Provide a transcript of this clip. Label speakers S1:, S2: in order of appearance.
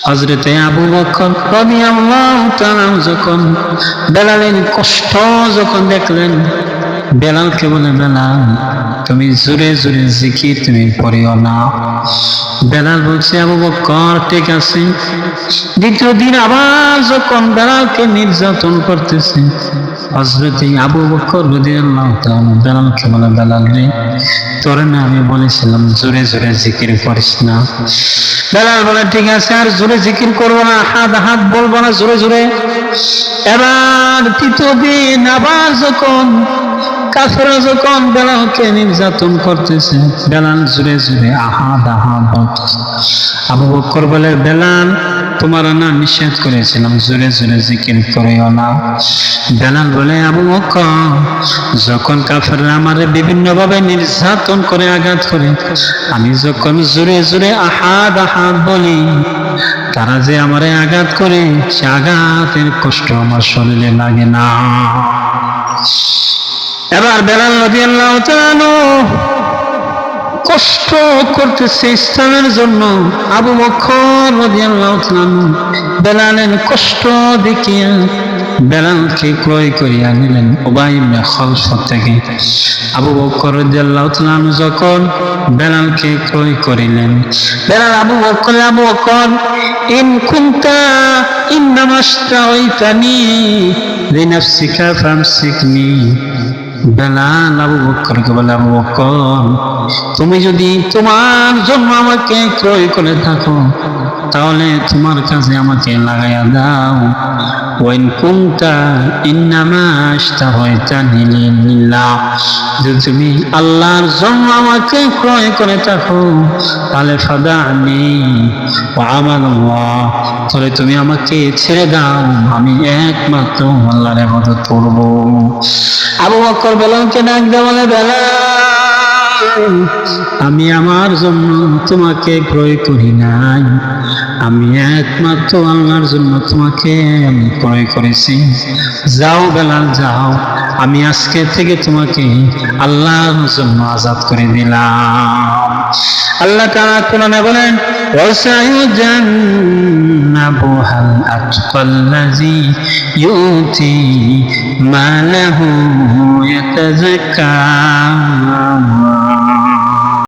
S1: হযরতে আবু বকর রাদিয়াল্লাহু তাআলা যখন বেলালের কষ্ট যখন দেখলেন, বেলালকে বলে, বেলাল তুমি জোরে জোরে জিকির তুমি পড়িও না। বেলাল বলছে, আবু বকর ঠিক আছে। দ্বিতীয় দিন আবার যখন বেলালকে নির্যাতন করতেছে, হযরতে আবু বকর রাদিয়াল্লাহু তাআলা বেলালকে বলে, বেলাল রে, তোরে না আমি বলেছিলাম জোরে জোরে জিকির করিস না। বেলাল বলে, ঠিক আছে, আর জোরে জিকির করবো না, হাত হাত বলবো না জোরে জোরে। এবার তৃতীয় দিন আবার যখন কাফেররা যখন বেলালকে নির্যাতন করতেছে, বেলাল জোরে জোরে আহাদ আহাদ বলতেছে। আবু বকর বলে, বেলাল তোমার না নিষেধ করেছিলাম জোরে জোরে জিকির করিও না। বেলাল বলে, আবু বকর যখন কাফেররা আমারে বিভিন্ন ভাবে নির্যাতন করে আঘাত করে, আমি যখন জোরে জোরে আহাদ আহাদ বলি, তারা যে আমারে আঘাত করে সে আঘাতের কষ্ট আমার শরীরে লাগে না। এবার বেলাল রাদিয়াল্লাহু তাআলা কষ্ট করতেছে ইসলামের জন্য। আবু বকর রাদিয়াল্লাহু তাআলা বেলালের কষ্ট দেখিয়া বেলালকে ক্রয় করিয়া নিলেন উবাই ইবনে খালফ থেকে। আবু বকর রাদিয়াল্লাহু তাআলা যখন বেলালকে ক্রয় করিলেন, বেলাল আবু বকর ইন কুনতা ইন্নামা আশতাইতানি লিনাফসিকা ফামসিকনি। বেলাল আবু বকরকে বলে, আবু বকর তুমি যদি তোমার জন্য আমাকে ক্রয় করে থাকো, তাহলে তোমার কাছে আমাকে লাগাইয়া দাও। ওয়াইন কুনতা ইন্নামা আশতাইতানি লিল্লাহ, যদি তুমি আল্লাহর জন্য আমাকে ক্রয় করে থাকো, তাহলে ফাদানি ওয়া আমাল্লাহ, তাহলে তুমি আমাকে ছেড়ে দাও, আমি একমাত্র আল্লাহর ইবাদত করব। আবু বকর বেলালকে ডাক দিয়ে বলে, বেলাল আমি আমার জন্য তোমাকে ক্রয় করি নাই, আমি একমাত্র আল্লাহর জন্য তোমাকে আমি ক্রয় করেছি। যাও বেলাল যাও, আমি আজকে থেকে তোমাকে আল্লাহর জন্য আজাদ করে দিলাম। আল্লাহ তাআলা কোরআনে বলেন, ওয়াসায়ুজান্নাবুহাল আতকাল্লাযী ইউতি মালাহু ইয়াতাযাক্কা